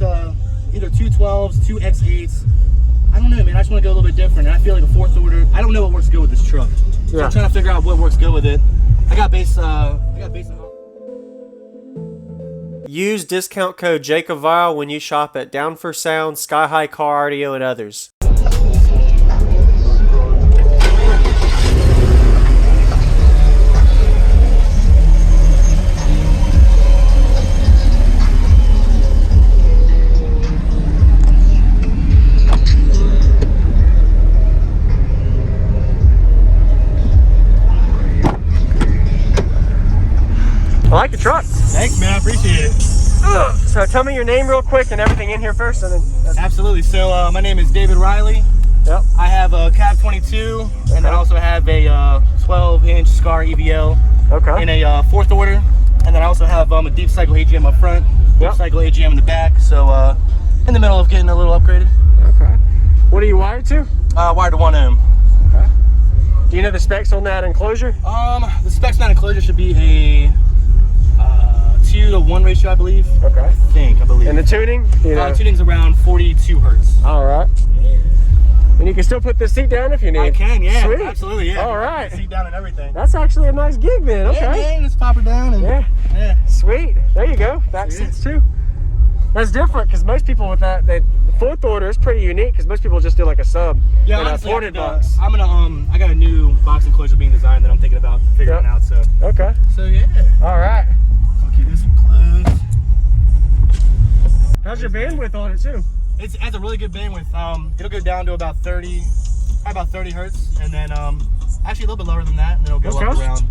least either 212s, 2X8s. I don't know, man. I just want to go a little bit different. And I feel like a fourth order. I don't know what works good with this truck. So I'm trying to figure out what works good with it. I got bass. Use discount code JACOBVILE when you shop at Down for Sound, Sky High Car Audio, and others. I like the truck. Thanks, man. I appreciate it. So tell me your name real quick and everything in here first, and then. Absolutely. So my name is David Riley. Yep. I have a cab 22, and I also have a 12-inch Scar EVL in a fourth order, and then I also have a deep cycle AGM up front, deep cycle AGM in the back. So in the middle of getting a little upgraded. Okay. What are you wired to? Wired to 1M. Okay. Do you know the specs on that enclosure? The specs on that enclosure should be a 2-to-1 ratio, I believe. Okay. I believe. And the tuning? The tuning's around 42 hertz. All right. Yeah. And you can still put the seat down if you need. I can, yeah. Sweet. Absolutely, yeah. All right. Seat down and everything. That's actually a nice gig then. Okay. Yeah, man, just pop her down and yeah. Sweet. There you go. Back seats too. That's different because most people with that, the fourth order is pretty unique because most people just do like a sub in a ported box. I'm gonna I got a new box enclosure being designed that I'm thinking about figuring out. So okay. So yeah. All right. I'll keep this one closed. How's your bandwidth on it too? It has a really good bandwidth. It'll go down to about 30 hertz, and then actually a little bit lower than that, and then it'll go up around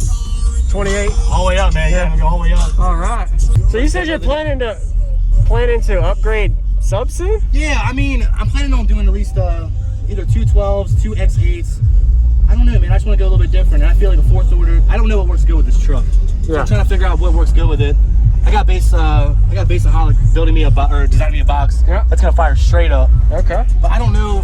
28. All the way up, man. Yeah, I'm gonna go all the way up. All right. So you said you're planning to upgrade subs soon? Yeah, I mean, I'm planning on doing at least either 212s, 2X8s. I don't know, man. I just want to go a little bit different. And I feel like a fourth order. I don't know what works good with this truck. So I'm trying to figure out what works good with it. I got Bassaholic building me designing me a box that's gonna fire straight up. Okay. But I don't know.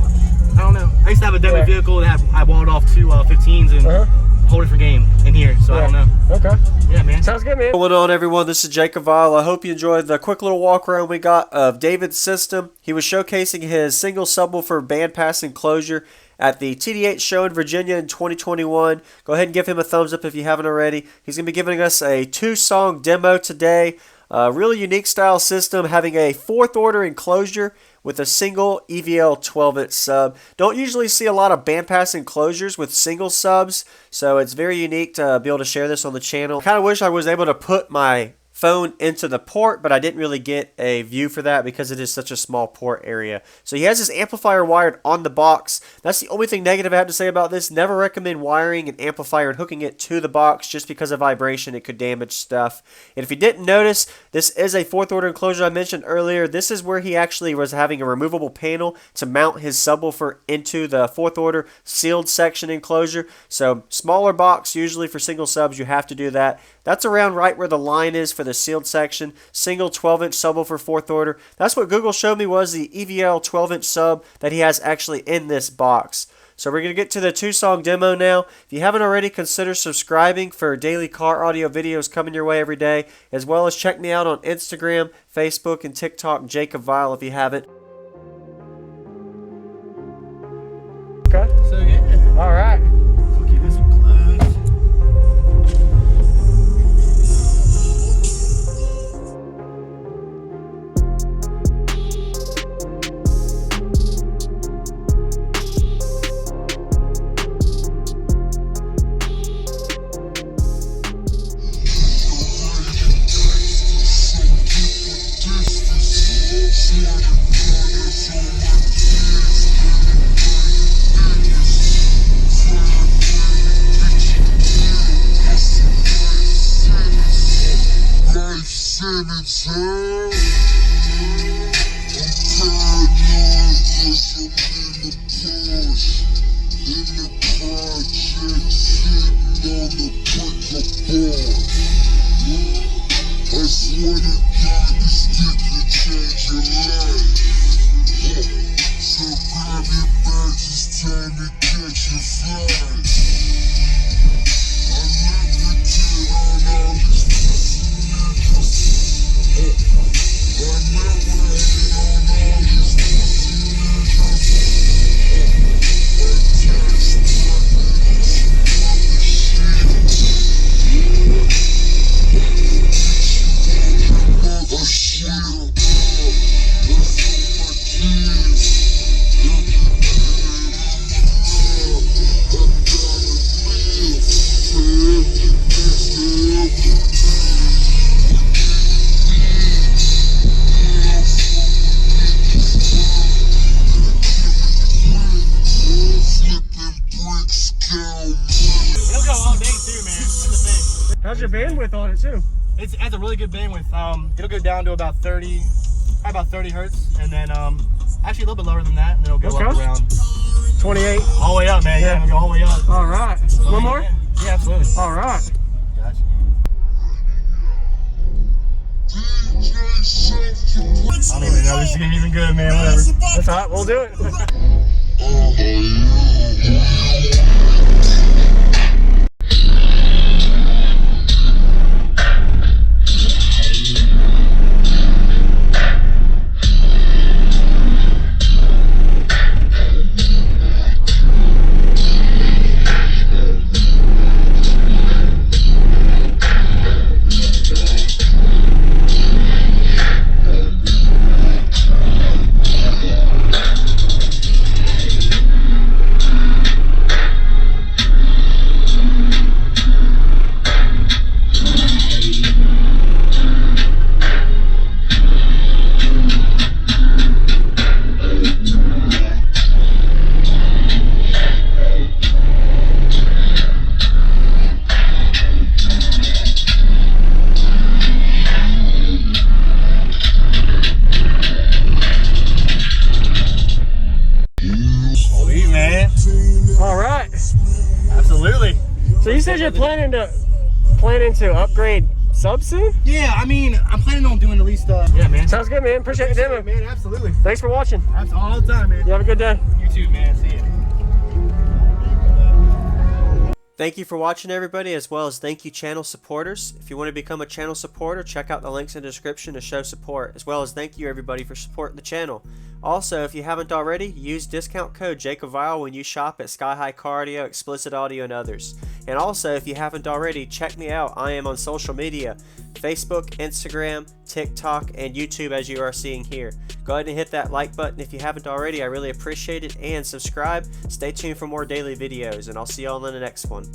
I used to have a demo vehicle that I walled off two 15s and whole different game in here, so I don't know. Okay. Yeah, man. Sounds good, man. What's going on, everyone? This is Jacob Vile. I hope you enjoyed the quick little walk around we got of David's system. He was showcasing his single subwoofer bandpass enclosure at the TD8 show in Virginia in 2021. Go ahead and give him a thumbs up if you haven't already. He's going to be giving us a 2-song demo today. A really unique style system, having a fourth order enclosure with a single EVL 12-inch sub. Don't usually see a lot of bandpass enclosures with single subs, so it's very unique to be able to share this on the channel. Kind of wish I was able to put my phone into the port, but I didn't really get a view for that because it is such a small port area. So he has his amplifier wired on the box. That's the only thing negative I have to say about this. Never recommend wiring an amplifier and hooking it to the box just because of vibration. It could damage stuff. And if you didn't notice, this is a fourth order enclosure I mentioned earlier. This is where he actually was having a removable panel to mount his subwoofer into the fourth order sealed section enclosure. So smaller box, usually for single subs, you have to do that. That's around right where the line is for the sealed section. Single 12-inch subwoofer fourth order. That's what Google showed me was the EVL 12-inch sub that he has actually in this box. So we're going to get to the 2-song demo now. If you haven't already, consider subscribing for daily car audio videos coming your way every day, as well as check me out on Instagram, Facebook, and TikTok, Jacob Vile, if you haven't. Okay. So yeah. All right. So keep this one closed. of bandwidth on it too. It has a really good bandwidth. It'll go down to about 30 hertz, and then actually a little bit lower than that, and then it'll go up around 28. All the way up, man. Yeah, it'll go all the way up. All right. So, one more? Yeah, absolutely. All right. Gotcha. I don't even know this is gonna be even good, man. Whatever. That's all right. We'll do it. So you said you're planning to upgrade subs soon? Yeah, I mean, I'm planning on doing at least, yeah, man. Sounds good, man. Appreciate the demo. Man, absolutely. Thanks for watching. That's all the time, man. You have a good day. You too, man. See ya. Thank you for watching, everybody, as well as thank you channel supporters. If you want to become a channel supporter, check out the links in the description to show support, as well as thank you everybody for supporting the channel. Also, if you haven't already, use discount code JACOBVILE when you shop at Sky High Cardio, Explicit Audio, and others. And also, if you haven't already, check me out. I am on social media, Facebook, Instagram, TikTok, and YouTube, as you are seeing here. Go ahead and hit that like button if you haven't already. I really appreciate it. And subscribe. Stay tuned for more daily videos, and I'll see you all in the next one.